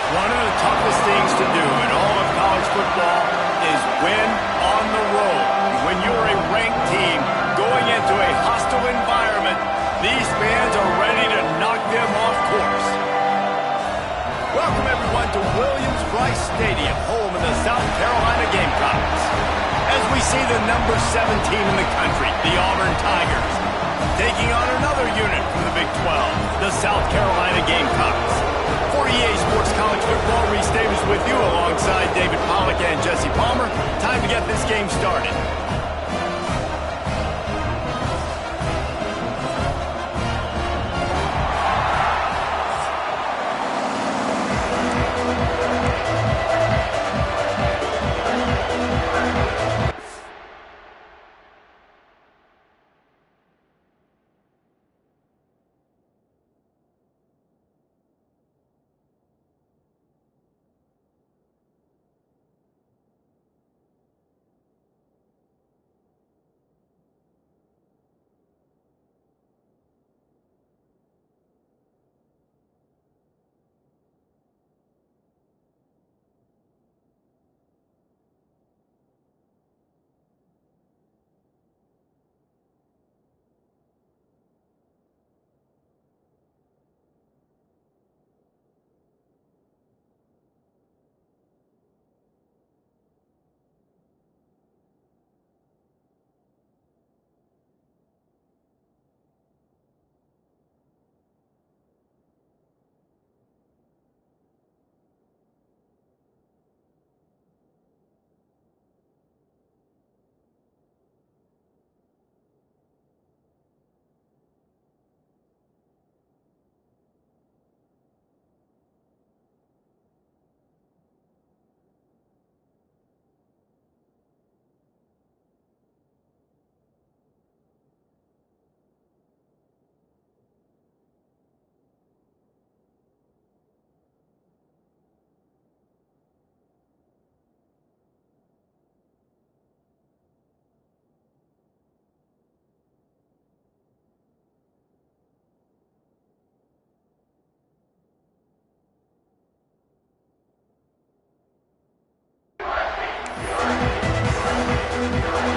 One of the toughest things to do in all of college football is win on the road. When you're a ranked team going into a hostile environment, these fans are ready to knock them off course. Welcome, everyone, to Williams-Brice Stadium, home of the South Carolina Gamecocks. As we see the number 7 team in the country, the Auburn Tigers, taking on another unit from the Big 12, the South Carolina Gamecocks. For EA Sports College Football, Reese Davis with you alongside David Pollack and Jesse Palmer. Time to get this game started.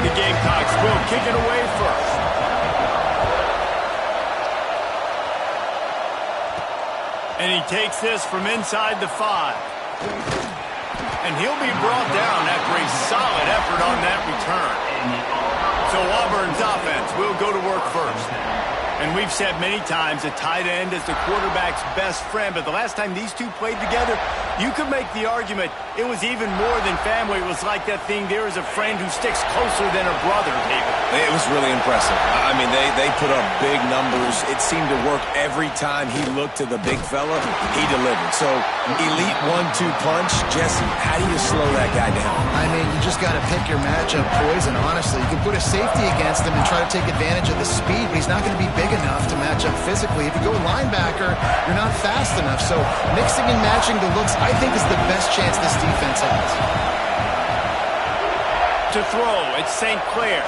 The Gamecocks will kick it away first. And he takes this from inside the 5. And he'll be brought down after a solid effort on that return. So Auburn's offense will go to work first. And we've said many times a tight end is the quarterback's best friend, but the last time these two played together, you could make the argument it was even more than family. It was like that thing, there is a friend who sticks closer than a brother, David. It was really impressive. I mean, they put up big numbers. It seemed to work every time he looked to the big fella. He delivered. So, elite 1-2 punch. Jesse, how do you slow that guy down? I mean, you just got to pick your matchup poison, honestly. You can put a safety against him and try to take advantage of the speed, but he's not going to be big enough to match up physically. If you go linebacker, you're not fast enough. So mixing and matching the looks, I think, is the best chance this defense has. To throw, it's St. Clair.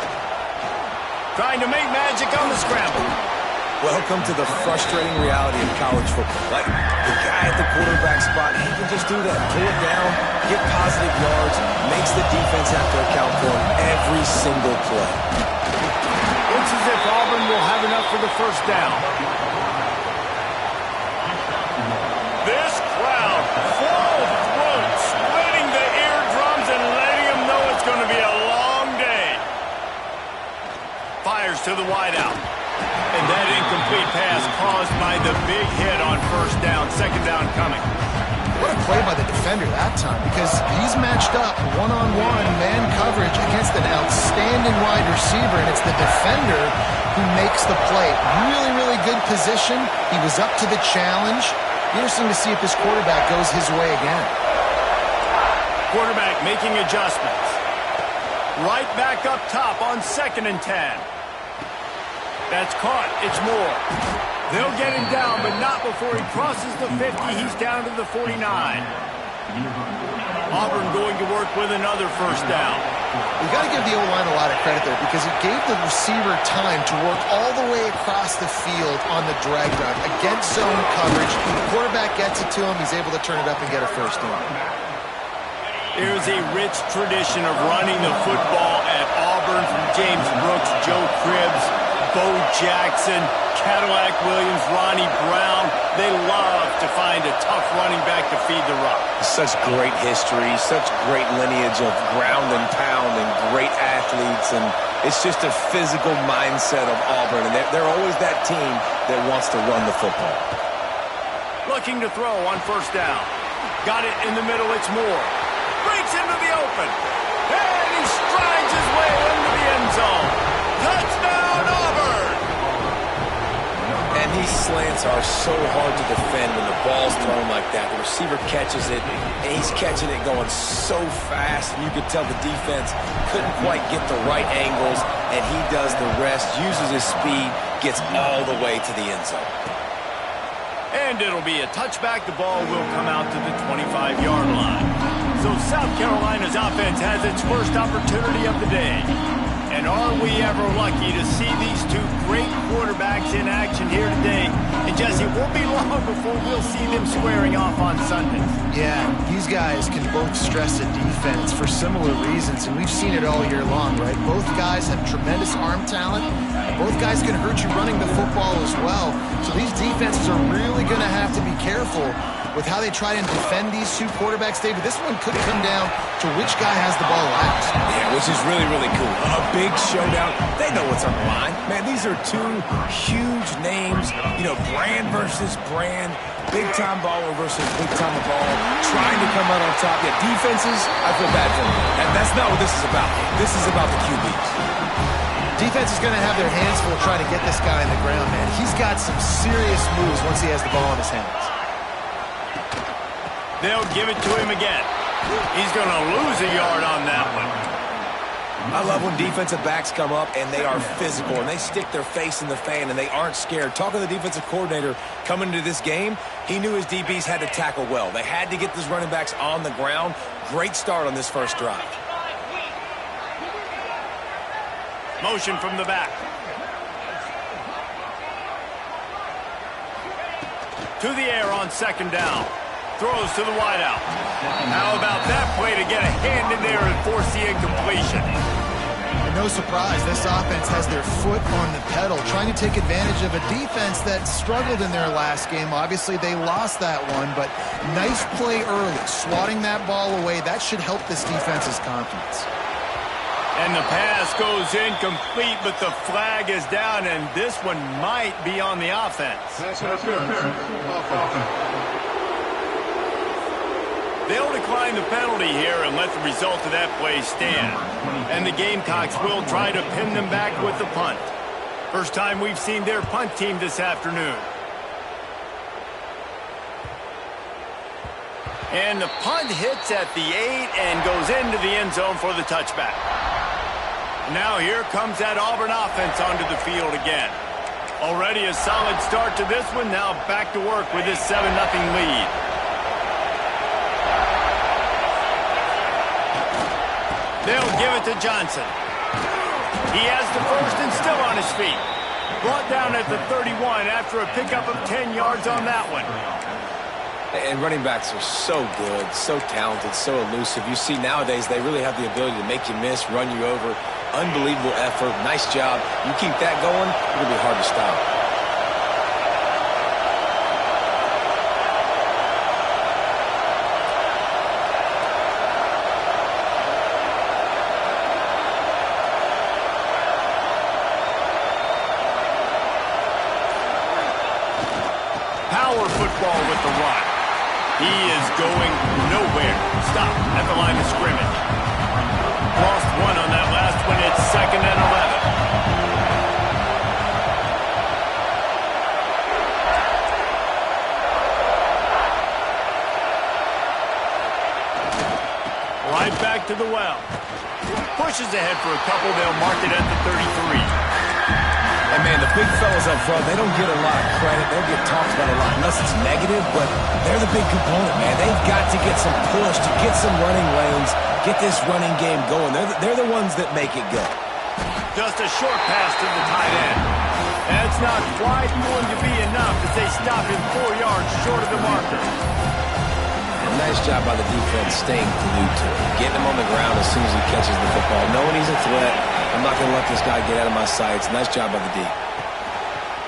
Trying to make magic on the scramble. Welcome to the frustrating reality of college football. Like, the guy at the quarterback spot, he can just do that. Pull it down, get positive yards, makes the defense have to account for him every single play. Looks as if Auburn will have enough for the first down. This crowd, full throat, splitting the eardrums and letting them know it's going to be a long day. Fires to the wideout. And that incomplete pass caused by the big hit on first down. Second down coming. What a play by the defender that time, because he's matched up one-on-one man coverage against an outstanding wide receiver, and it's the defender who makes the play. Really, really good position. He was up to the challenge. Interesting to see if this quarterback goes his way again. Quarterback making adjustments. Right back up top on 2nd and 10. That's caught. It's Moore. They'll get him down, but not before he crosses the 50. He's down to the 49. Auburn going to work with another first down. You got to give the O-line a lot of credit there because he gave the receiver time to work all the way across the field on the drag route against zone coverage. The quarterback gets it to him. He's able to turn it up and get a first down. There's a rich tradition of running the football at Auburn from James Brooks, Joe Cribbs, Bo Jackson, Cadillac Williams, Ronnie Brown. They love to find a tough running back to feed the rock. Such great history, such great lineage of ground and pound and great athletes. And it's just a physical mindset of Auburn. And they're always that team that wants to run the football. Looking to throw on first down. Got it in the middle, it's Moore. Breaks into the open. And he strides his way into the end zone. Touchdown, Auburn! And these slants are so hard to defend when the ball's thrown like that. The receiver catches it, and he's catching it going so fast. And you could tell the defense couldn't quite get the right angles, and he does the rest, uses his speed, gets all the way to the end zone. And it'll be a touchback. The ball will come out to the 25-yard line. So South Carolina's offense has its first opportunity of the day. And are we ever lucky to see these two great quarterbacks in action here today? And Jesse, it won't be long before we'll see them squaring off on Sundays. Yeah, these guys can both stress a defense for similar reasons, and we've seen it all year long, right? Both guys have tremendous arm talent. Both guys can hurt you running the football as well. So these defenses are really going to have to be careful with how they try and defend these two quarterbacks, David. This one could come down to which guy has the ball last. Yeah, which is really, really cool. A big showdown. They know what's on the line. Man, these are two huge names. You know, brand versus brand. Big-time baller versus big-time baller. Trying to come out on top. Yeah, defenses, I feel bad for them. That's not what this is about. This is about the QBs. Defense is going to have their hands full trying to get this guy in the ground, man. He's got some serious moves once he has the ball in his hands. They'll give it to him again. He's going to lose a yard on that one. I love when defensive backs come up and they are physical and they stick their face in the fan and they aren't scared. Talking to the defensive coordinator coming into this game, he knew his DBs had to tackle well. They had to get these running backs on the ground. Great start on this first drive. Motion from the back. To the air on second down. Throws to the wideout. How about that play to get a hand in there and force the incompletion? And no surprise, this offense has their foot on the pedal, trying to take advantage of a defense that struggled in their last game. Obviously, they lost that one, but nice play early, swatting that ball away. That should help this defense's confidence. And the pass goes incomplete, but the flag is down, and this one might be on the offense. They'll decline the penalty here and let the result of that play stand. And the Gamecocks will try to pin them back with the punt. First time we've seen their punt team this afternoon. And the punt hits at the 8 and goes into the end zone for the touchback. Now here comes that Auburn offense onto the field again. Already a solid start to this one. Now back to work with this 7-0 lead. They'll give it to Johnson. He has the first and still on his feet. Brought down at the 31 after a pickup of 10 yards on that one. And running backs are so good, so talented, so elusive. You see nowadays they really have the ability to make you miss, run you over. Unbelievable effort. Nice job. You keep that going, it'll be hard to stop. Power football with the run. He is going nowhere. Stop at the line of scrimmage. Lost one on that last one. It's 2nd and 11. Right back to the well. Pushes ahead for a couple. They'll mark it at the 33. And, man, the big fellas up front, they don't get a lot of credit. They don't get talked about a lot unless it's negative, but they're the big component, man. They've got to get some push, to get some running lanes, get this running game going. They're the ones that make it go. Just a short pass to the tight end. That's not quite going to be enough as they stop him 4 yards short of the marker. And nice job by the defense staying glued to it, getting him on the ground as soon as he catches the football, knowing he's a threat. I'm not going to let this guy get out of my sights. Nice job by the D.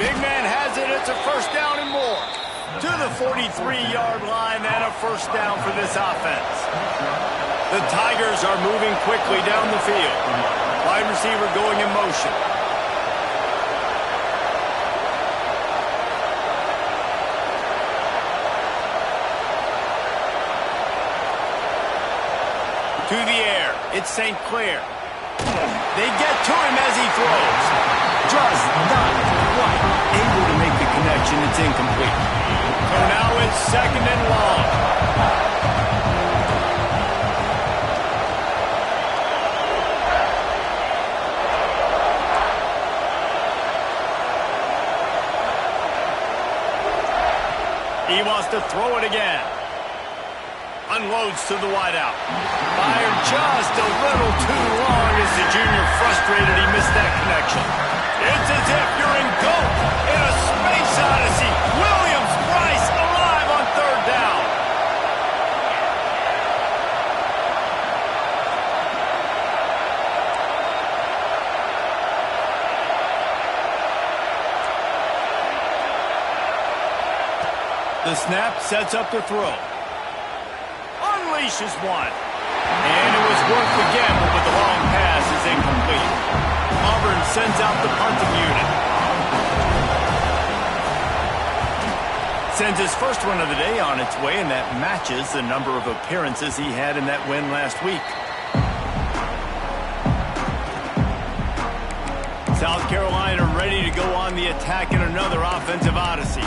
Big man has it. It's a first down and more. To the 43-yard line and a first down for this offense. The Tigers are moving quickly down the field. Wide receiver going in motion. To the air. It's St. Clair. They get to him as he throws. Just not quite able to make the connection. It's incomplete. So now it's second and long. He wants to throw it again. Unloads to the wideout. Fired just a little too long as the junior frustrated he missed that connection. It's as if you're in GOAT in a space odyssey. Williams-Brice alive on third down. The snap sets up the throw. Unleashes one. And it was worth the gamble, but the long pass is incomplete. Auburn sends out the punting unit. Sends his first one of the day on its way, and that matches the number of appearances he had in that win last week. South Carolina ready to go on the attack in another offensive odyssey.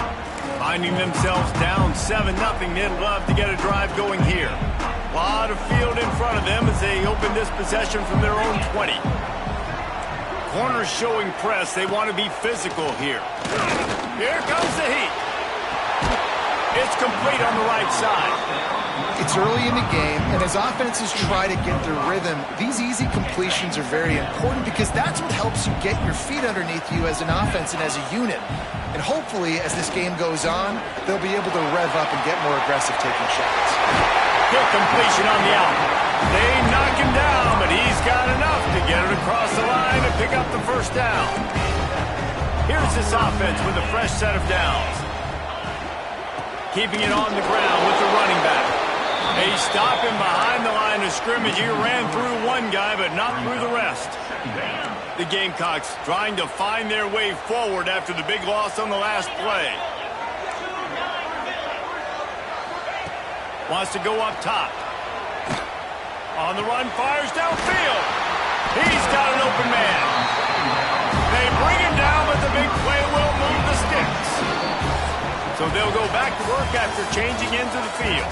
Finding themselves down 7-0, they'd love to get a drive going here. A lot of field in front of them as they open this possession from their own 20. Corners showing press. They want to be physical here. Here comes the heat. It's complete on the right side. It's early in the game, and as offenses try to get their rhythm, these easy completions are very important because that's what helps you get your feet underneath you as an offense and as a unit. And hopefully, as this game goes on, they'll be able to rev up and get more aggressive taking shots. Good completion on the out. They knock him down, but he's got enough to get it across the line and pick up the first down. Here's this offense with a fresh set of downs. Keeping it on the ground with the running back. They stop him behind the line of scrimmage. He ran through one guy, but not through the rest. The Gamecocks trying to find their way forward after the big loss on the last play. Wants to go up top. On the run, fires downfield. He's got an open man. They bring him down, but the big play will move the sticks. So they'll go back to work after changing into the field.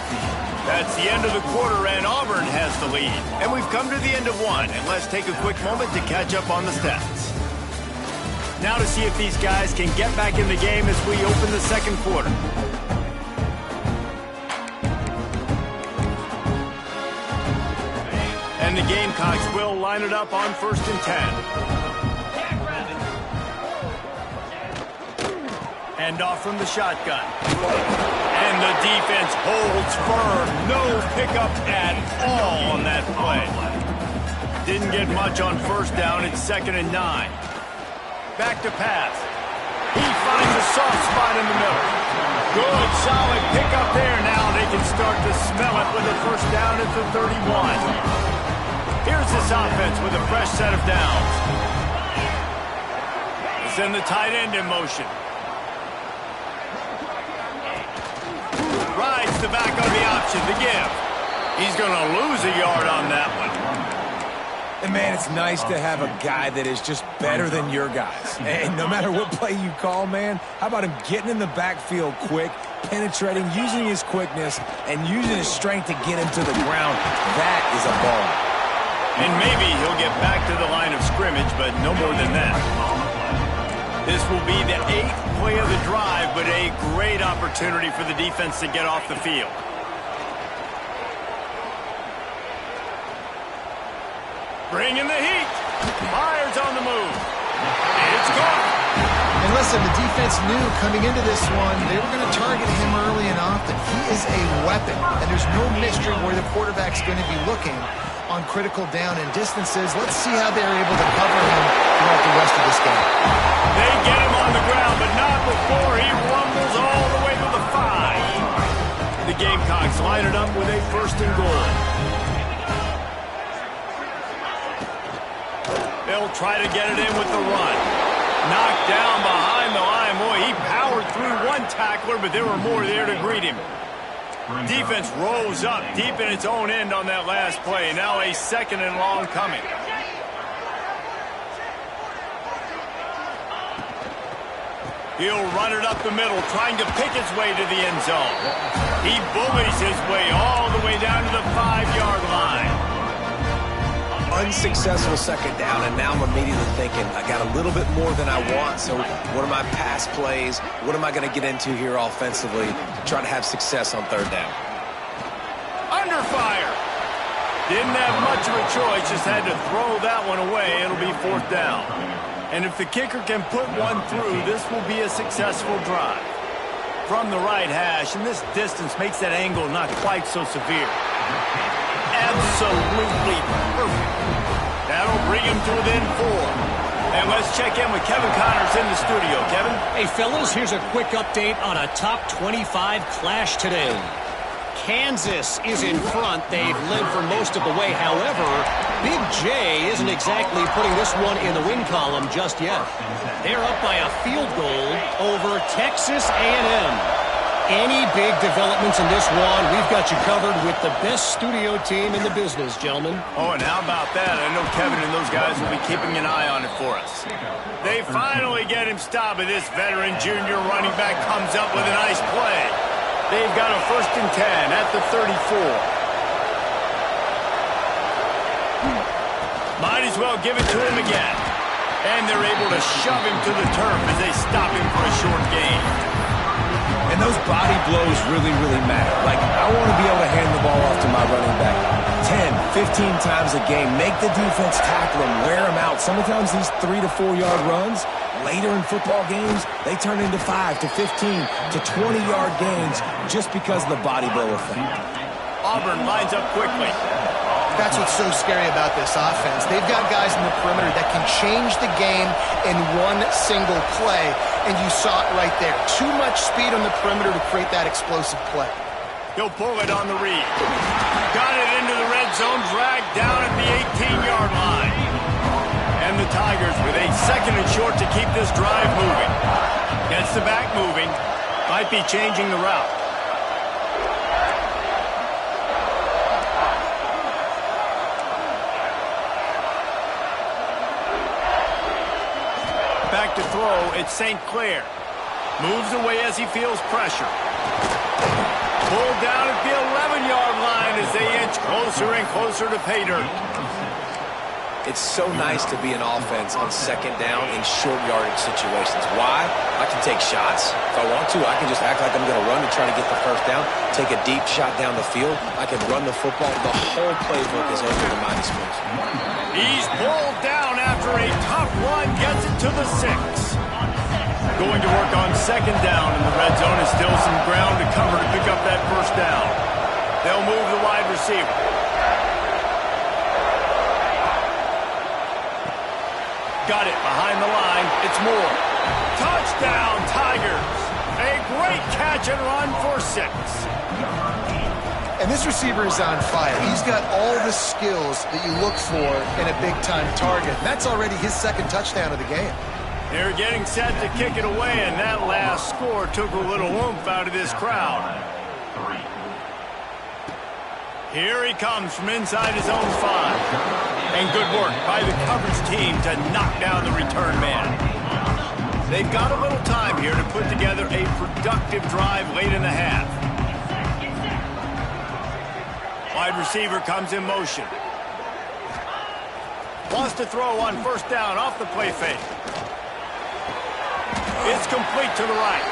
That's the end of the quarter, and Auburn has the lead. And we've come to the end of one, and let's take a quick moment to catch up on the stats. Now to see if these guys can get back in the game as we open the second quarter. And the Gamecocks will line it up on 1st and 10. Hand off from the shotgun. And the defense holds firm. No pickup at all on that play. Didn't get much on first down. It's 2nd and 9. Back to pass. He finds a soft spot in the middle. Good, solid pickup there. Now they can start to smell it with a first down at the 31. Here's this offense with a fresh set of downs. Send the tight end in motion. Rides the back on the option, the give. He's going to lose a yard on that one. And, man, it's nice to have a guy that is just better than your guys. And no matter what play you call, man, how about him getting in the backfield quick, penetrating, using his quickness, and using his strength to get him to the ground? That is a ball. And maybe he'll get back to the line of scrimmage, but no more than that. This will be the 8th play of the drive, but a great opportunity for the defense to get off the field. Bringing the heat. Myers on the move. It's gone. And listen, the defense knew coming into this one, they were going to target him early and often. He is a weapon, and there's no mystery where the quarterback's going to be looking on critical down and distances. Let's see how they're able to cover him throughout the rest of this game. They get him on the ground, but not before he rumbles all the way to the 5. The Gamecocks line it up with a 1st and goal. They'll try to get it in with the run. Knocked down behind the line. Boy, he powered through one tackler, but there were more there to greet him. Defense rose up deep in its own end on that last play. Now a 2nd and long coming. He'll run it up the middle, trying to pick his way to the end zone. He bullies his way all the way down to the 5-yard line. Unsuccessful 2nd down, and now I'm immediately thinking, I got a little bit more than I want, so what are my pass plays? What am I going to get into here offensively to try to have success on 3rd down? Under fire. Didn't have much of a choice, just had to throw that one away. It'll be 4th down. And if the kicker can put one through, this will be a successful drive. From the right hash, and this distance makes that angle not quite so severe. Absolutely perfect. That'll bring him to within 4. And let's check in with Kevin Connors in the studio. Kevin? Hey, fellas, here's a quick update on a top 25 clash today. Kansas is in front. They've led for most of the way. However, Big J isn't exactly putting this one in the win column just yet. They're up by a field goal over Texas A&M. Any big developments in this one, we've got you covered with the best studio team in the business, gentlemen. Oh, and how about that? I know Kevin and those guys will be keeping an eye on it for us. They finally get him stopped, and this veteran junior running back comes up with a nice play. They've got a 1st and 10 at the 34. Might as well give it to him again. And they're able to shove him to the turf as they stop him for a short gain. And those body blows really, really matter. Like, I want to be able to hand the ball off to my running back 10, 15 times a game. Make the defense tackle him, wear him out. Sometimes these 3 to 4 yard runs, later in football games, they turn into 5 to 15 to 20 yard gains just because of the body blow effect. Auburn lines up quickly. That's what's so scary about this offense. They've got guys in the perimeter that can change the game in one single play, and you saw it right there. Too much speed on the perimeter to create that explosive play. He'll pull it on the read. Got it into the red zone, dragged down at the 18-yard line. And the Tigers with a 2nd and short to keep this drive moving. Gets the back moving. Might be changing the route. Back to throw, it's St. Clair. Moves away as he feels pressure. Pulled down at the 11-yard line as they inch closer and closer to pay dirt. It's so nice to be an offense on 2nd down in short yardage situations. Why? I can take shots. If I want to, I can just act like I'm going to run and try to get the 1st down, take a deep shot down the field. I can run the football. The whole playbook is open to my disposal. He's pulled down after a tough run, gets it to the 6. Going to work on 2nd down in the red zone, and still some ground to cover to pick up that 1st down. They'll move the wide receiver. Got it behind the line. It's Moore. Touchdown, Tigers. A great catch and run for 6. And this receiver is on fire. He's got all the skills that you look for in a big-time target. That's already his 2nd touchdown of the game. They're getting set to kick it away, and that last score took a little oomph out of this crowd. Here he comes from inside his own 5. And good work by the coverage team to knock down the return man. They've got a little time here to put together a productive drive late in the half. Wide receiver comes in motion. Wants to throw on 1st down off the play fake. It's complete to the right.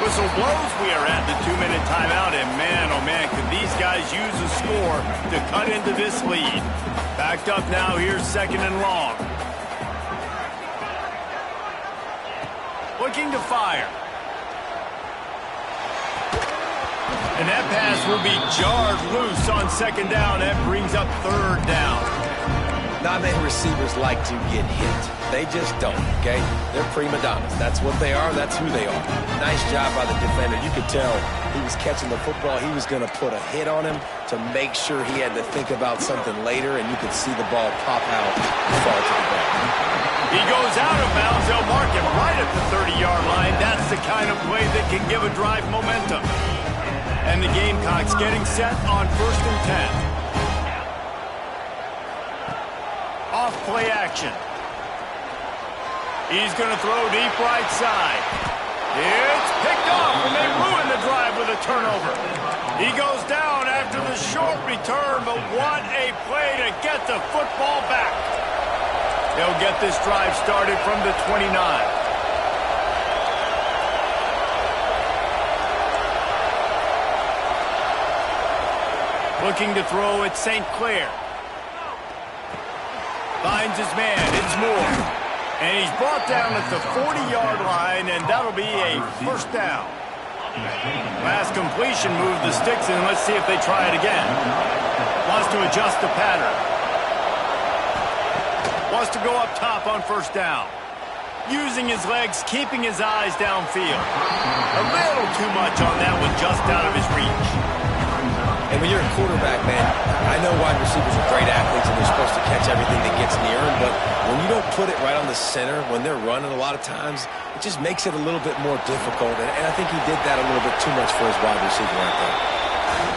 Whistle blows. We are at the 2-minute timeout, and man, oh man, could these guys use a score to cut into this lead. Backed up now, here's 2nd and long. Looking to fire. And that pass will be jarred loose on 2nd down. That brings up 3rd down. Not many receivers like to get hit. They just don't, okay? They're prima donnas. That's what they are. That's who they are. Nice job by the defender. You could tell he was catching the football. He was going to put a hit on him to make sure he had to think about something later, and you could see the ball pop out and fall to the ground. He goes out of bounds. They'll mark him right at the 30-yard line. That's the kind of play that can give a drive momentum. And the Gamecocks getting set on 1st and 10. Off play action. He's going to throw deep right side. It's picked off, and they ruin the drive with a turnover. He goes down after the short return, but what a play to get the football back. They'll get this drive started from the 29. Looking to throw at St. Clair. Finds his man. It's Moore. And he's brought down at the 40-yard line, and that'll be a 1st down. Last completion moved the sticks in. Let's see if they try it again. Wants to adjust the pattern. Wants to go up top on 1st down. Using his legs, keeping his eyes downfield. A little too much on that one, just out of his reach. And when you're a quarterback, man, I know wide receivers are great athletes and they're supposed to catch everything that gets near them, but when you don't put it right on the center, when they're running a lot of times, it just makes it a little bit more difficult. And I think he did that a little bit too much for his wide receiver right there.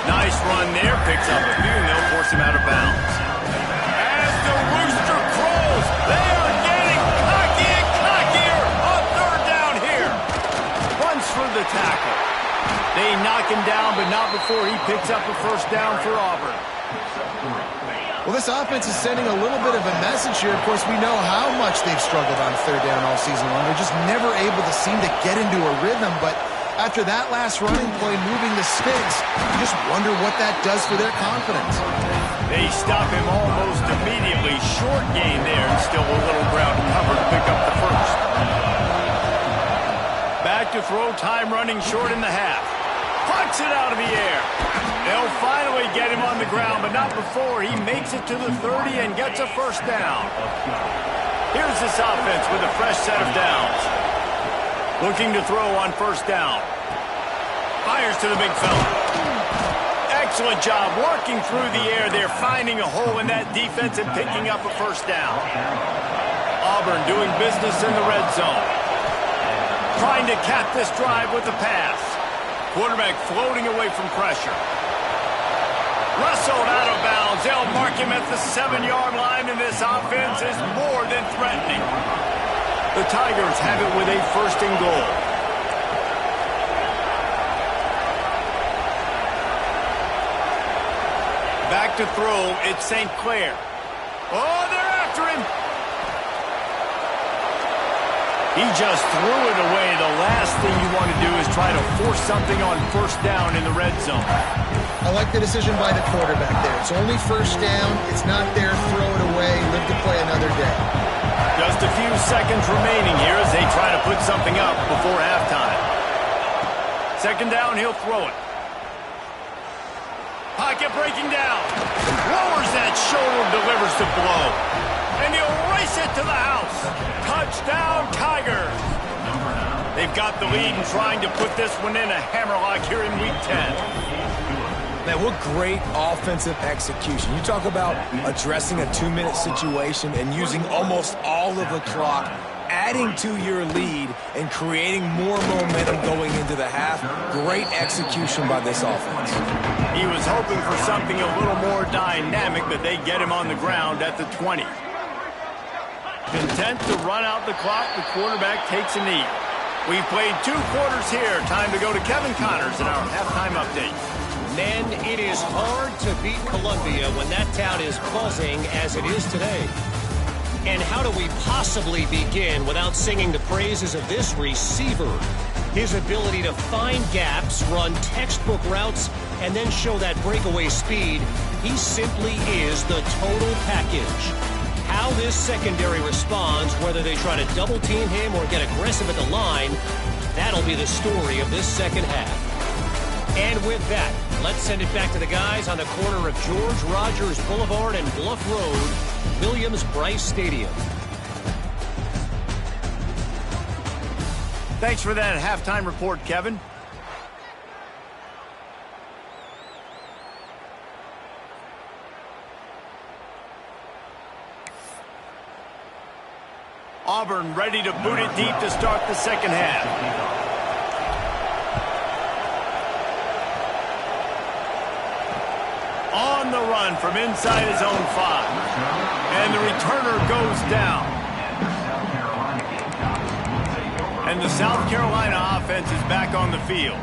Nice run there. Picks up a few, and they'll force him out of bounds. As the rooster crows, they are getting cocky and cockier on 3rd down here. Runs through the tackle. They knock him down, but not before he picks up a 1st down for Auburn. Well, this offense is sending a little bit of a message here. Of course, we know how much they've struggled on 3rd down all season long. They're just never able to seem to get into a rhythm, but after that last running play moving the sticks, you just wonder what that does for their confidence. They stop him almost immediately. Short gain there, and still a little ground cover to pick up the 1st. Back to throw, time running short in the half. Pucks it out of the air. They'll finally get him on the ground, but not before he makes it to the 30 and gets a 1st down. Here's this offense with a fresh set of downs. Looking to throw on 1st down. Fires to the big fella. Excellent job working through the air there, finding a hole in that defense and picking up a 1st down. Auburn doing business in the red zone. Trying to cap this drive with the pass. Quarterback floating away from pressure. Wrestled out of bounds. They'll mark him at the 7-yard line, and this offense is more than threatening. The Tigers have it with a 1st and goal. Back to throw, it's St. Clair. Oh, they're after him. He just threw it away. The last thing you want to do is try to force something on 1st down in the red zone. I like the decision by the quarterback there. It's only 1st down. It's not there. Throw it away. Live to play another day. Just a few seconds remaining here as they try to put something up before halftime. 2nd down, he'll throw it. Pocket breaking down. Lowers that shoulder, delivers the blow. And he'll race it to the house. Touchdown, Tigers. They've got the lead and trying to put this one in a hammerlock here in Week 10. Man, what great offensive execution. You talk about addressing a 2-minute situation and using almost all of the clock, adding to your lead and creating more momentum going into the half. Great execution by this offense. He was hoping for something a little more dynamic, but they get him on the ground at the 20. Content to run out the clock, the quarterback takes a knee. We've played 2 quarters here. Time to go to Kevin Connors in our halftime update. Men, it is hard to beat Columbia when that town is buzzing as it is today. And how do we possibly begin without singing the praises of this receiver? His ability to find gaps, run textbook routes, and then show that breakaway speed, he simply is the total package. How this secondary responds, whether they try to double-team him or get aggressive at the line, that'll be the story of this second half. And with that, let's send it back to the guys on the corner of George Rogers Boulevard and Bluff Road, Williams-Brice Stadium. Thanks for that halftime report, Kevin. Auburn ready to boot it deep to start the second half. On the run from inside his own 5. And the returner goes down. And the South Carolina offense is back on the field.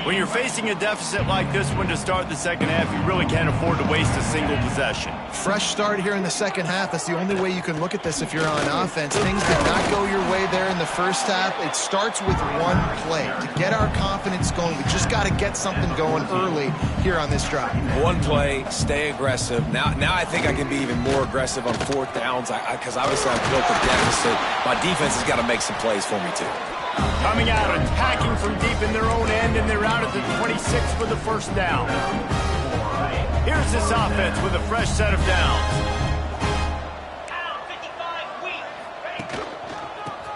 When you're facing a deficit like this one to start the second half, you really can't afford to waste a single possession. Fresh start here in the second half. That's the only way you can look at this if you're on offense. Things did not go your way there in the first half. It starts with one play. To get our confidence going, we just got to get something going early here on this drive. One play, stay aggressive. Now I think I can be even more aggressive on fourth downs because obviously I've built a deficit. My defense has got to make some plays for me too. Coming out, attacking from deep in their own end, and they're out at the 26 for the first down. Here's this offense with a fresh set of downs.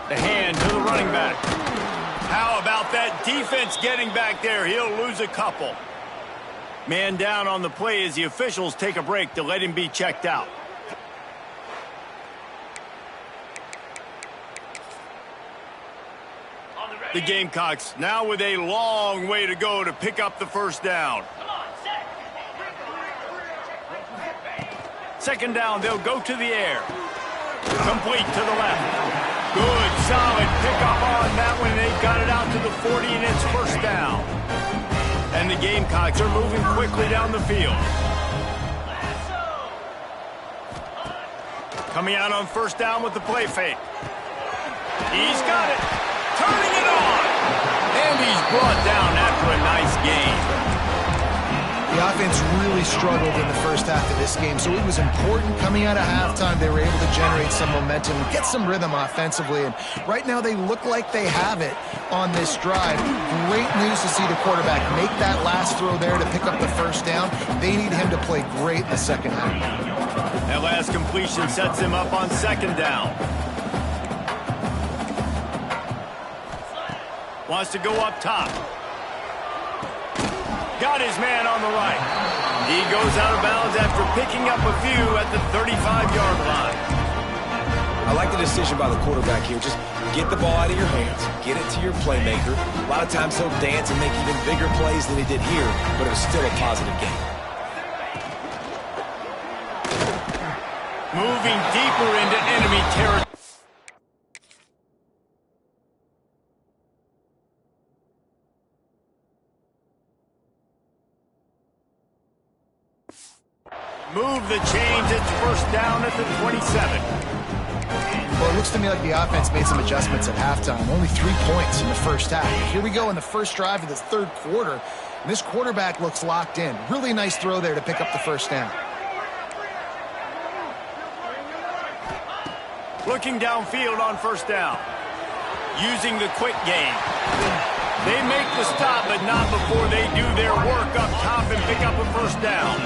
The hand to the running back. How about that defense getting back there? He'll lose a couple. Man down on the play as the officials take a break to let him be checked out. The Gamecocks now with a long way to go to pick up the first down. Second down, they'll go to the air. Complete to the left. Good, solid pickup on that one. They've got it out to the 40, and it's first down. And the Gamecocks are moving quickly down the field. Coming out on first down with the play fake. He's got it. Turning it on. And he's brought down after a nice gain. The offense really struggled in the first half of this game, so it was important coming out of halftime. They were able to generate some momentum, get some rhythm offensively, and right now they look like they have it on this drive. Great news to see the quarterback make that last throw there to pick up the first down. They need him to play great in the second half. That last completion sets him up on second down. Wants to go up top. Got his man on the right. He goes out of bounds after picking up a few at the 35-yard line. I like the decision by the quarterback here. Just get the ball out of your hands. Get it to your playmaker. A lot of times he'll dance and make even bigger plays than he did here, but it was still a positive game. Moving deeper into enemy territory. Move the chains. It's first down at the 27. Well, it looks to me like the offense made some adjustments at halftime. Only 3 points in the first half. Here we go in the first drive of this third quarter. And this quarterback looks locked in. Really nice throw there to pick up the first down. Looking downfield on first down. Using the quick game. They make the stop, but not before they do their work up top and pick up a first down.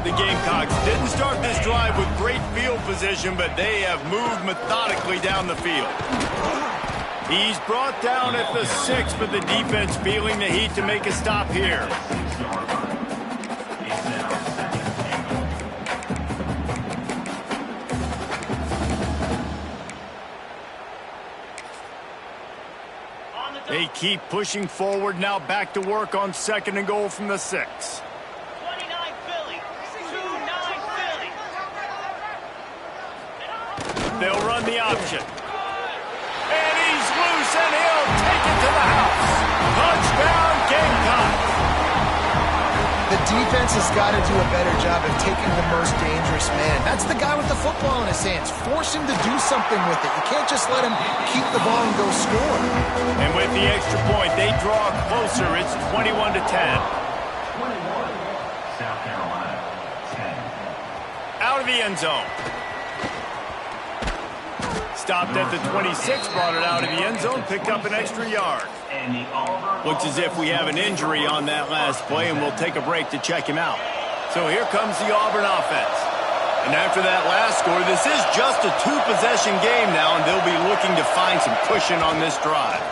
The Gamecocks didn't start this drive with great field position, but they have moved methodically down the field. He's brought down at the 6, but the defense feeling the heat to make a stop here. They keep pushing forward, now back to work on second and goal from the 6. They'll run the option. And he's loose, and he'll take it to the house. Touchdown, Gamecocks. The defense has got to do a better job of taking the most dangerous man. That's the guy with the football in his hands. Force him to do something with it. You can't just let him keep the ball and go score. And with the extra point, they draw closer. It's 21-10. 21, South Carolina, 10. Out of the end zone. Stopped at the 26, brought it out of the end zone, picked up an extra yard. Looks as if we have an injury on that last play, and we'll take a break to check him out. So here comes the Auburn offense. And after that last score, this is just a two-possession game now, and they'll be looking to find some cushion on this drive.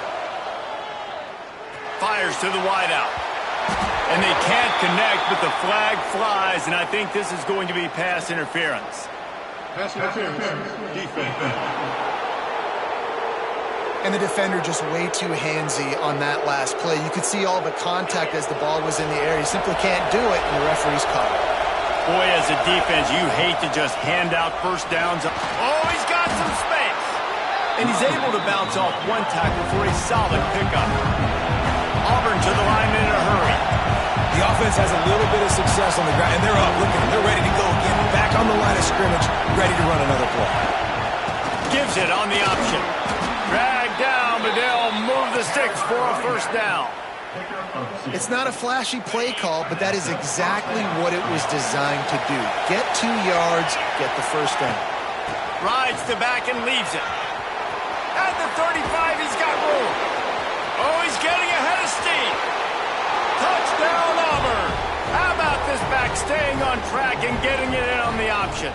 Fires to the wideout. And they can't connect, but the flag flies, and I think this is going to be pass interference. Pass interference, defense. And the defender just way too handsy on that last play. You could see all the contact as the ball was in the air. He simply can't do it, and the referee's caught it. Boy, as a defense, you hate to just hand out first downs. Oh, he's got some space. And he's able to bounce off one tackle for a solid pickup. Auburn to the line in a hurry. The offense has a little bit of success on the ground, and they're up. Look at them. They're ready to go again. Back on the line of scrimmage, ready to run another play. Gives it on the option. Dragged down, but they'll move the sticks for a first down. It's not a flashy play call, but that is exactly what it was designed to do. Get 2 yards, get the first down. Rides to back and leaves it. At the 35, he's got room. Oh, he's getting ahead of steam. Touchdown, Auburn. How about this back staying on track and getting it in on the option?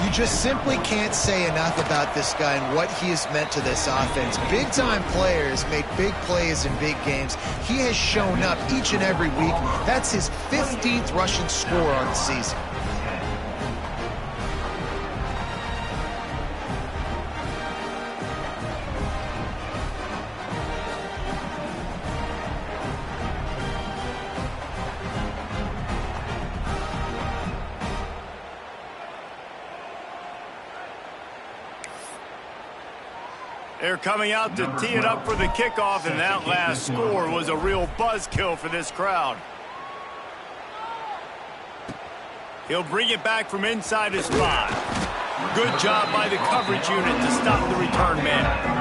You just simply can't say enough about this guy and what he has meant to this offense. Big-time players make big plays in big games. He has shown up each and every week. That's his 15th rushing score on the season. They're coming out to tee it up for the kickoff, and that last score was a real buzzkill for this crowd. He'll bring it back from inside his 5. Good job by the coverage unit to stop the return man.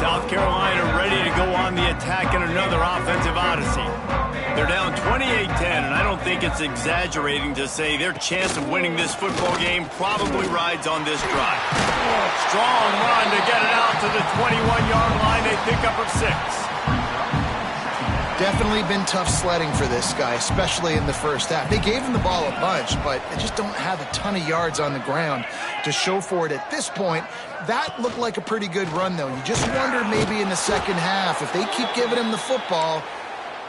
South Carolina ready to go on the attack in another offensive odyssey. They're down 28-10, and I don't think it's exaggerating to say their chance of winning this football game probably rides on this drive. Strong run to get it out to the 21-yard line. They pick up of 6. Definitely been tough sledding for this guy, especially in the first half. They gave him the ball a bunch, but they just don't have a ton of yards on the ground to show for it at this point. That looked like a pretty good run, though. You just wonder maybe in the second half, if they keep giving him the football,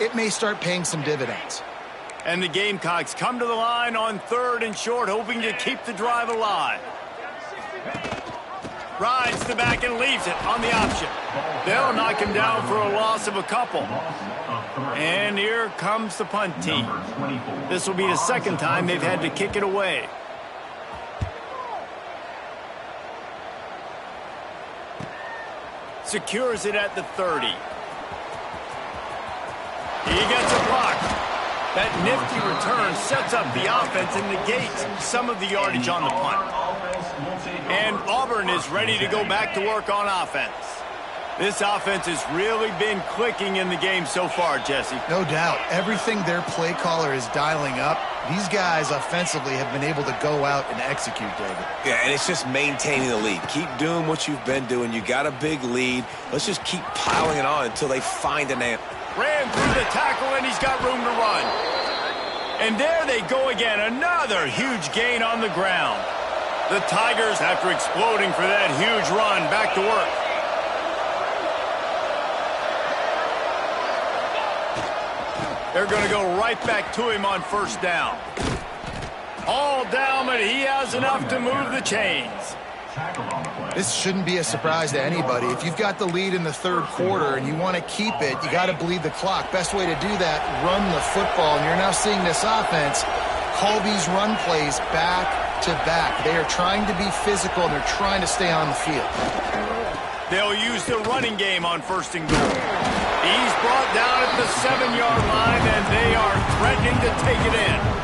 it may start paying some dividends. And the Gamecocks come to the line on 3rd and short, hoping to keep the drive alive. Rides the back and leaves it on the option. They'll knock him down for a loss of a couple. And here comes the punt team. This will be the second time they've had to kick it away. Secures it at the 30. He gets a block. That nifty return sets up the offense and negates some of the yardage on the punt. And Auburn is ready to go back to work on offense. This offense has really been clicking in the game so far, Jesse. No doubt. Everything their play caller is dialing up, these guys offensively have been able to go out and execute, David. Yeah, and it's just maintaining the lead. Keep doing what you've been doing. You got a big lead. Let's just keep piling it on until they find an answer. Ran through the tackle, and he's got room to run. And there they go again. Another huge gain on the ground. The Tigers, after exploding for that huge run, back to work. They're going to go right back to him on first down. All down, but he has enough to move the chains. This shouldn't be a surprise to anybody. If you've got the lead in the third quarter and you want to keep it, you got to bleed the clock. Best way to do that, run the football. And you're now seeing this offense call these run plays back to back. They are trying to be physical, and they're trying to stay on the field. They'll use the running game on 1st and goal. He's brought down at the 7-yard line, and they are threatening to take it in.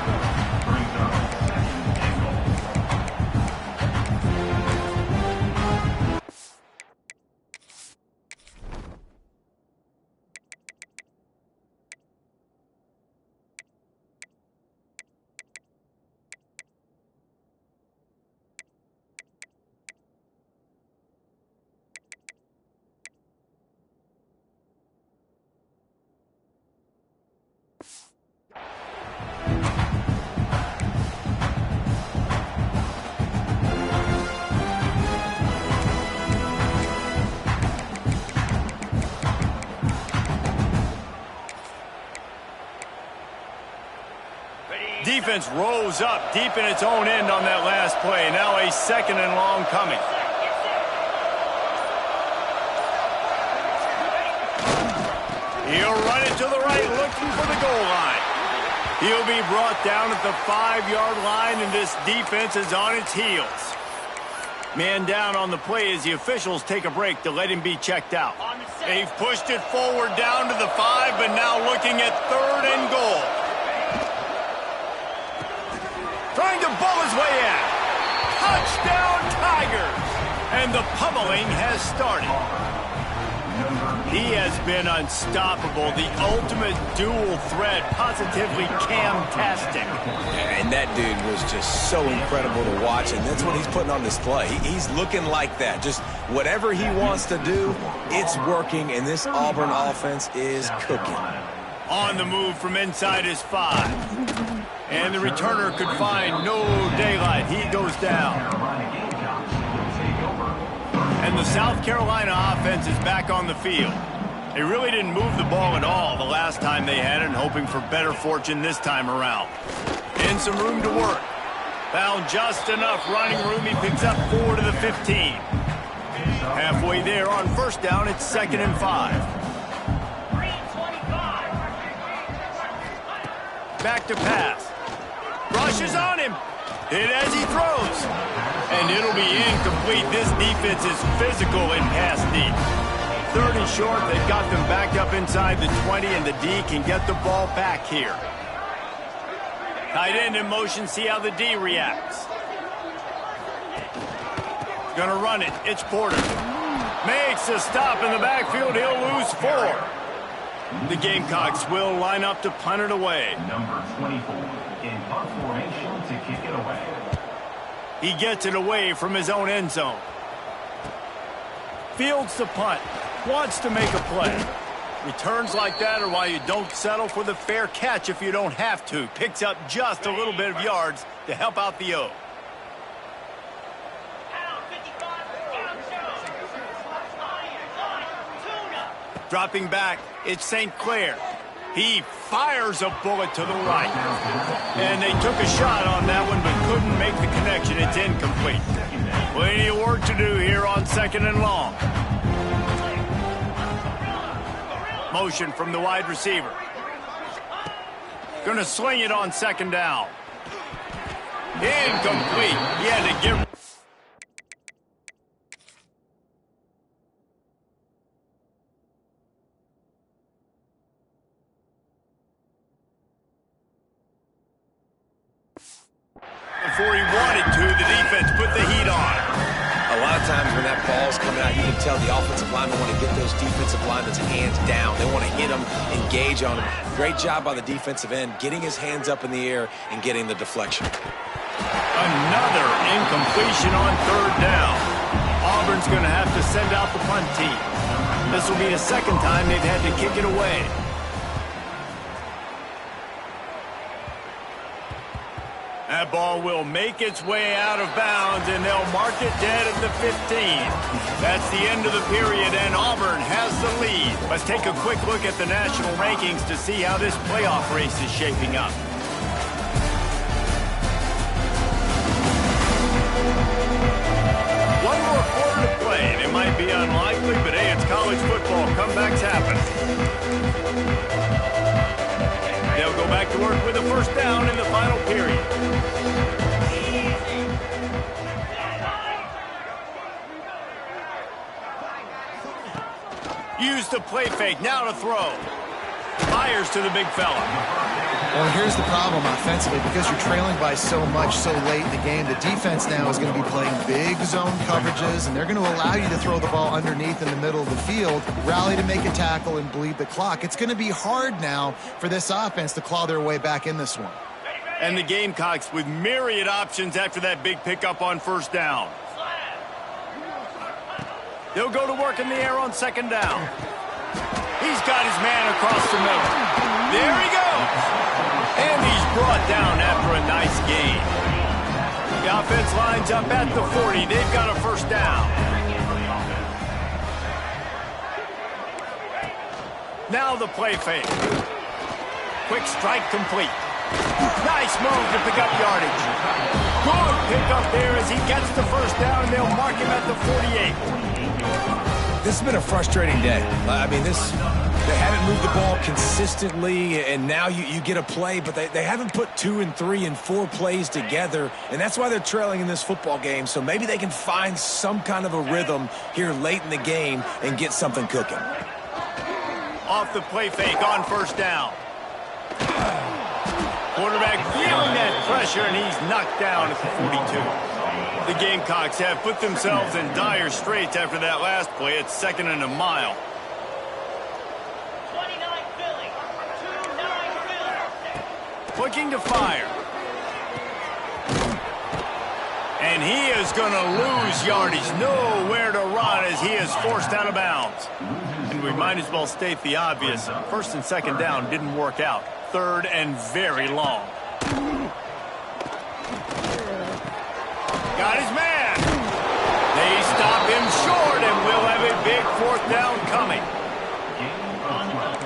Defense rose up deep in its own end on that last play. Now a 2nd and long coming. He'll run it to the right, looking for the goal line. He'll be brought down at the 5-yard line, and this defense is on its heels. Man down on the play as the officials take a break to let him be checked out. They've pushed it forward down to the 5, but now looking at 3rd and goal. Trying to bull his way in. Touchdown, Tigers! And the pummeling has started. He has been unstoppable. The ultimate dual threat, positively Cam-tastic. And that dude was just so incredible to watch, and that's what he's putting on display. He's looking like that. Just whatever he wants to do, it's working, and this Auburn offense is cooking. On the move from inside his 5. And the returner could find no daylight. He goes down. And the South Carolina offense is back on the field. They really didn't move the ball at all the last time they had it, and hoping for better fortune this time around. And some room to work. Found just enough running room. He picks up 4 to the 15. Halfway there on 1st down, it's 2nd and 5. Back to pass. Rushes on him. Hit as he throws. And it'll be incomplete. This defense is physical in pass deep. 3rd and short. They've got them backed up inside the 20, and the D can get the ball back here. Tight end in motion. See how the D reacts. Gonna run it. It's Porter. Makes a stop in the backfield. He'll lose 4. The Gamecocks will line up to punt it away. Number 24 in punt formation to kick it away. He gets it away from his own end zone. Fields the punt. Wants to make a play. Returns like that are why you don't settle for the fair catch if you don't have to. Picks up just a little bit of yards to help out the O. Dropping back, it's St. Clair. He fires a bullet to the right. And they took a shot on that one, but couldn't make the connection. It's incomplete. Plenty of work to do here on 2nd and long. Motion from the wide receiver. Gonna swing it on 2nd down. Incomplete. He had to get... Before he wanted to, the defense put the heat on. A lot of times when that ball's coming out, you can tell the offensive linemen want to get those defensive linemen's hands down. They want to hit them, engage on them. Great job by the defensive end, getting his hands up in the air and getting the deflection. Another incompletion on 3rd down. Auburn's going to have to send out the punt team. This will be the 2nd time they've had to kick it away. That ball will make its way out of bounds, and they'll mark it dead at the 15. That's the end of the period, and Auburn has the lead. Let's take a quick look at the national rankings to see how this playoff race is shaping up. first down in the final period. Use the play fake, now to throw. Fires to the big fella. Well, here's the problem offensively. Because you're trailing by so much so late in the game, the defense now is going to be playing big zone coverages, and they're going to allow you to throw the ball underneath in the middle of the field, rally to make a tackle, and bleed the clock. It's going to be hard now for this offense to claw their way back in this one. And the Gamecocks with myriad options after that big pickup on first down. They'll go to work in the air on second down. He's got his man across the middle. There he goes. And he's brought down after a nice gain. The offense lines up at the 40. They've got a first down. Now the play fake. Quick strike complete. Nice move to pick up yardage. Good pick up there as he gets the first down, and they'll mark him at the 48. This has been a frustrating day. I mean, they haven't moved the ball consistently, and now you get a play, but they haven't put 2 and 3 and 4 plays together, and that's why they're trailing in this football game. So maybe they can find some kind of a rhythm here late in the game and get something cooking. Off the play fake on first down. Quarterback feeling that pressure, and he's knocked down at the 42. The Gamecocks have put themselves in dire straits after that last play. It's second and a mile. 29 Philly. 29 Philly. Looking to fire. And he is going to lose yardage. Nowhere to run as he is forced out of bounds. And we might as well state the obvious. First and second down didn't work out. Third and very long. Got his man. They stop him short, and we'll have a big fourth down coming.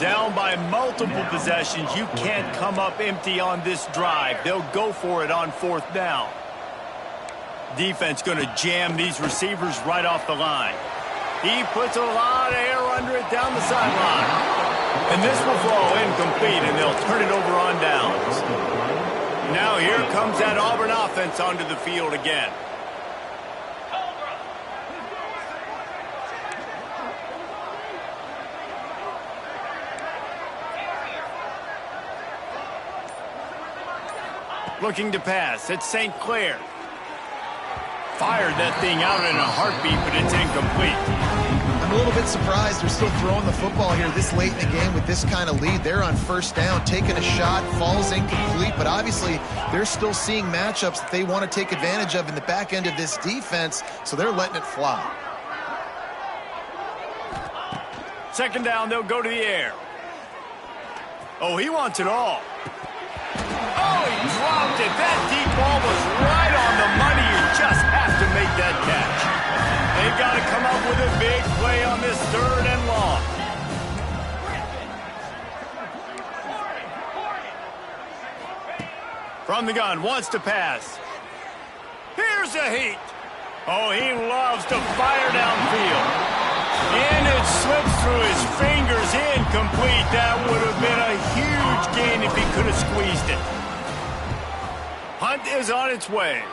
Down by multiple possessions. You can't come up empty on this drive. They'll go for it on fourth down. Defense going to jam these receivers right off the line. He puts a lot of air under it down the sideline. And this will fall incomplete, and they'll turn it over on downs. Now here comes that Auburn offense onto the field again. Looking to pass. It's St. Clair. Fired that thing out in a heartbeat, but it's incomplete. I'm a little bit surprised they're still throwing the football here this late in the game with this kind of lead. They're on first down, taking a shot, falls incomplete, but obviously they're still seeing matchups that they want to take advantage of in the back end of this defense, so they're letting it fly. Second down, they'll go to the air. Oh, he wants it all. Oh, he dropped it. That deep ball was right on the money. You just have to make that catch. They've got to come up with a big play on this third and long. From the gun, wants to pass. Here's a heat. Oh, he loves to fire downfield. And it slips through his fingers, incomplete. That would have been a huge gain if he could have squeezed it. Hunt is on its way.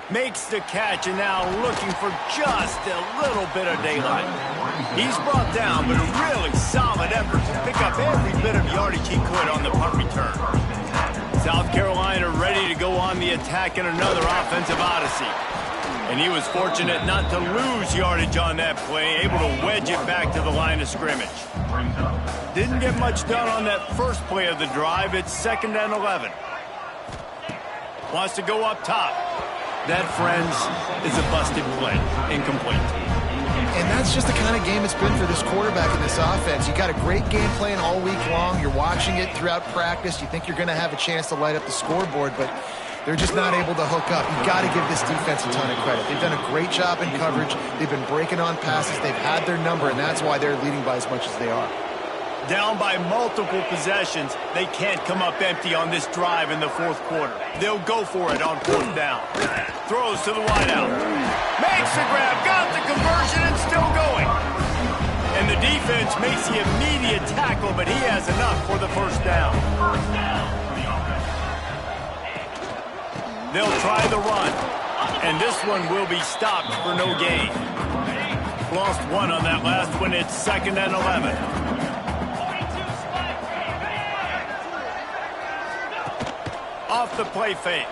Makes the catch, and now looking for just a little bit of daylight. He's brought down, but a really solid effort to pick up every bit of yardage he could on the punt return. South Carolina ready to go on the attack in another offensive odyssey. And he was fortunate not to lose yardage on that play, able to wedge it back to the line of scrimmage. Didn't get much done on that first play of the drive. It's second and 11. Wants to go up top. That, friends, is a busted play. Incomplete. And that's just the kind of game it's been for this quarterback in this offense. You got a great game plan all week long. You're watching it throughout practice. You think you're going to have a chance to light up the scoreboard, but they're just not able to hook up. You've got to give this defense a ton of credit. They've done a great job in coverage. They've been breaking on passes. They've had their number, and that's why they're leading by as much as they are. Down by multiple possessions, they can't come up empty on this drive in the fourth quarter. They'll go for it on fourth down. Throws to the wideout. Makes the grab, got the conversion, and still going. And And the defense makes the immediate tackle, but he has enough for the first down. They'll try the run, and this one will be stopped for no gain. Lost one on that last one. It's 2nd and 11. Off the play fake.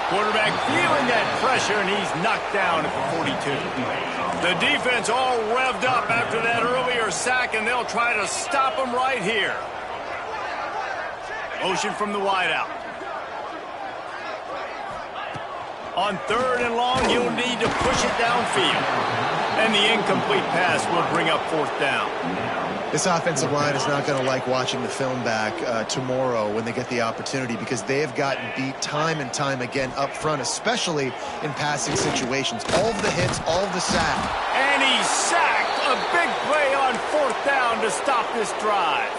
Quarterback feeling that pressure, and he's knocked down at the 42. The defense all revved up after that earlier sack, and they'll try to stop him right here. Motion from the wideout. On 3rd and long, you'll need to push it downfield. And the incomplete pass will bring up 4th down. This offensive line is not going to like watching the film back tomorrow when they get the opportunity, because they have gotten beat time and time again up front, especially in passing situations. All of the hits, all of the sack. And he's sacked. A big play on 4th down to stop this drive.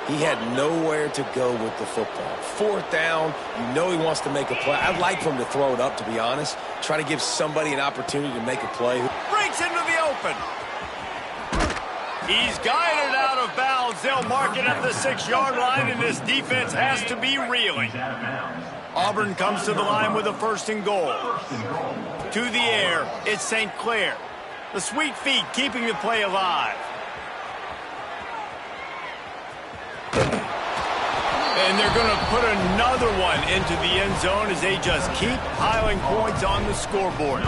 He had nowhere to go with the football. 4th down, you know he wants to make a play. I'd like for him to throw it up, to be honest. Try to give somebody an opportunity to make a play. Breaks into the open. He's guided out of bounds. They'll mark it at the 6-yard line, and this defense has to be reeling. Auburn comes to the line with a 1st and goal. To the air, it's St. Clair. The sweet feet keeping the play alive. And they're going to put another one into the end zone as they just keep piling points on the scoreboard.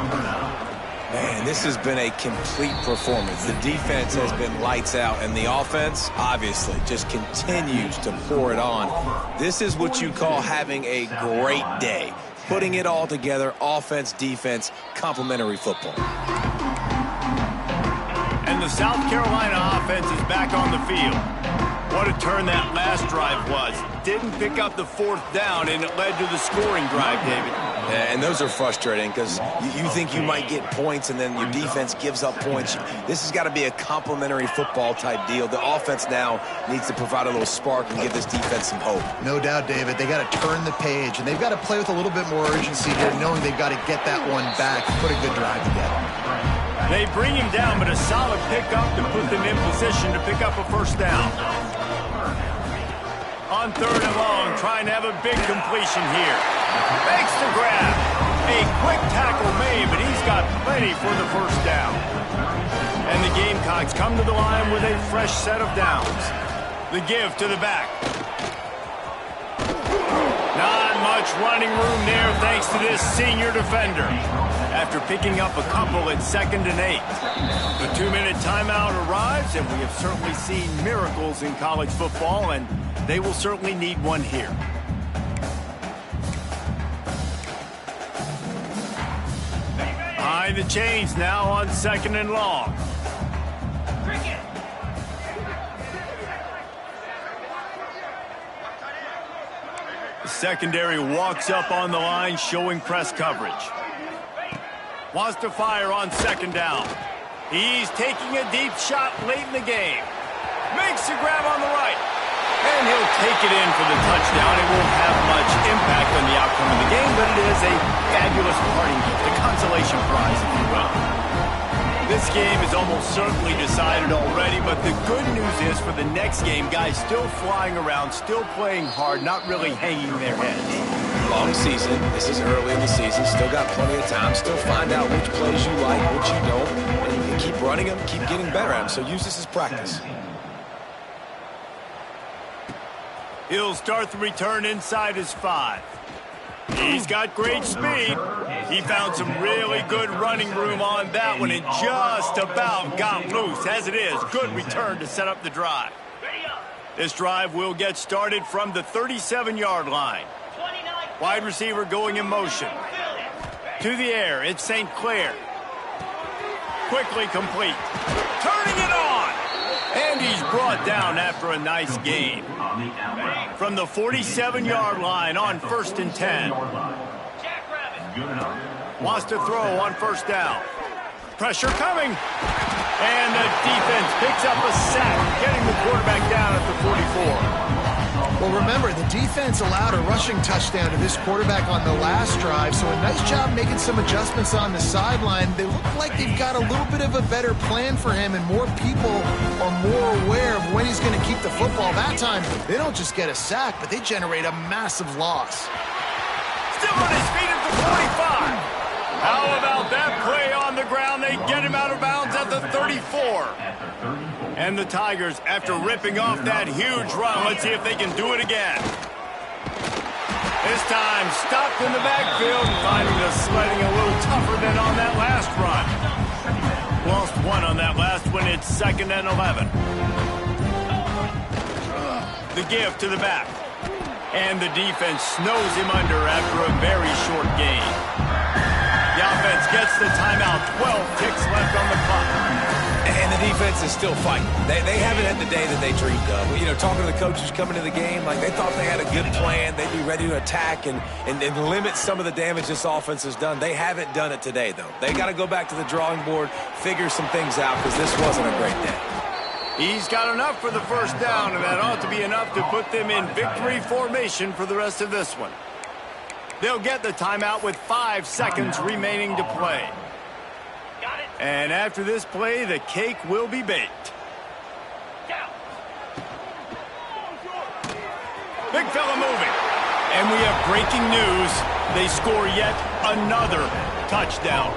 Man, this has been a complete performance. The defense has been lights out, and the offense, obviously, just continues to pour it on. This is what you call having a great day. Putting it all together, offense, defense, complementary football. And the South Carolina offense is back on the field. What a turn that last drive was. Didn't pick up the 4th down, and it led to the scoring drive, David. Yeah, and those are frustrating because you think you might get points, and then your defense gives up points. This has got to be a complementary football type deal. The offense now needs to provide a little spark and give this defense some hope. No doubt, David. They got to turn the page, and they've got to play with a little bit more urgency here, knowing they've got to get that one back and put a good drive together. They bring him down, but a solid pickup to put them in position to pick up a 1st down. On 3rd and long, trying to have a big completion here. Makes the grab. A quick tackle made, but he's got plenty for the 1st down. And the Gamecocks come to the line with a fresh set of downs. The give to the back. Not much running room there thanks to this senior defender. After picking up a couple at 2nd and 8. The 2-minute timeout arrives, and we have certainly seen miracles in college football, and they will certainly need one here. Behind the chains now on 2nd and long. The secondary walks up on the line, showing press coverage. Wants to fire on 2nd down. He's taking a deep shot late in the game. Makes a grab on the right. And he'll take it in for the touchdown. It won't have much impact on the outcome of the game, but it is a fabulous parting gift, a consolation prize, if you will. This game is almost certainly decided already, but the good news is for the next game, guys still flying around, still playing hard, not really hanging their heads. Long season. This is early in the season. Still got plenty of time. Still find out which plays you like, which you don't. And you can keep running them, keep getting better at them. So use this as practice. He'll start the return inside his 5. He's got great speed. He found some really good running room on that one and just about got loose. As it is, good return to set up the drive. This drive will get started from the 37-yard line. Wide receiver going in motion. To the air, it's St. Clair. Quickly complete. Turning it on! And he's brought down after a nice gain. From the 47-yard line on 1st and 10. Wants to throw on 1st down. Pressure coming. And the defense picks up a sack, getting the quarterback down at the 44. Well, remember, the defense allowed a rushing touchdown to this quarterback on the last drive, so a nice job making some adjustments on the sideline. They look like they've got a little bit of a better plan for him, and more people are more aware of when he's going to keep the football. That time, they don't just get a sack, but they generate a massive loss. Still on his feet at the 45. How about that play on the ground? They get him out of bounds at the 34. And the Tigers, after ripping off that huge run, let's see if they can do it again. This time, stopped in the backfield and finding the sledding a little tougher than on that last run. Lost one on that last one. It's 2nd and 11. The give to the back. And the defense snows him under after a very short gain. The offense gets the timeout. 12 ticks left on the clock. And the defense is still fighting. They haven't had the day that they dreamed of. You know, talking to the coaches coming to the game, like they thought they had a good plan. They'd be ready to attack and limit some of the damage this offense has done. They haven't done it today, though. They got to go back to the drawing board, figure some things out, because this wasn't a great day. He's got enough for the first down, and that ought to be enough to put them in victory formation for the rest of this one. They'll get the timeout with 5 seconds remaining to play. And after this play, the cake will be baked. Big fella moving. And we have breaking news. They score yet another touchdown.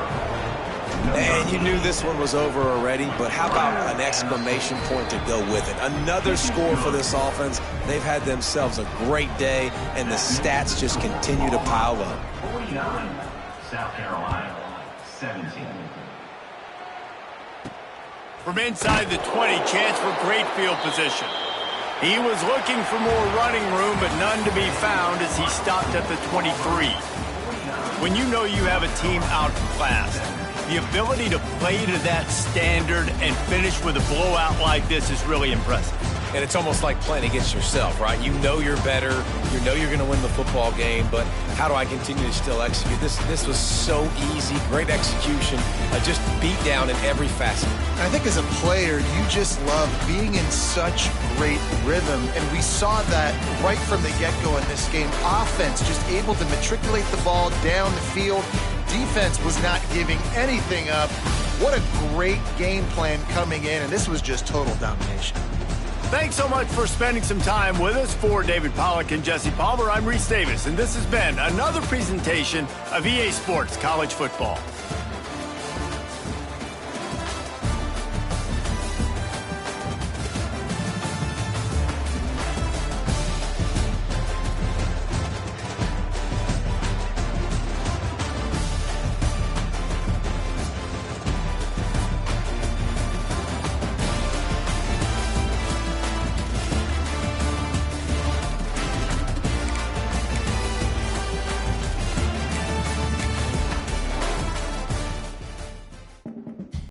And you knew this one was over already, but how about an exclamation point to go with it? Another score for this offense. They've had themselves a great day, and the stats just continue to pile up. 49, South Carolina, 17. From inside the 20, chance for great field position. He was looking for more running room, but none to be found as he stopped at the 23. When you know you have a team outclassed, the ability to play to that standard and finish with a blowout like this is really impressive. And it's almost like playing against yourself, right? You know you're better. You know you're going to win the football game, but how do I continue to still execute? This was so easy. Great execution. Just beat down in every facet. I think as a player, you just love being in such great rhythm, and we saw that right from the get-go in this game. Offense just able to matriculate the ball down the field. Defense was not giving anything up. What a great game plan coming in, and this was just total domination. Thanks so much for spending some time with us. For David Pollack and Jesse Palmer, I'm Reese Davis, and this has been another presentation of EA Sports College Football.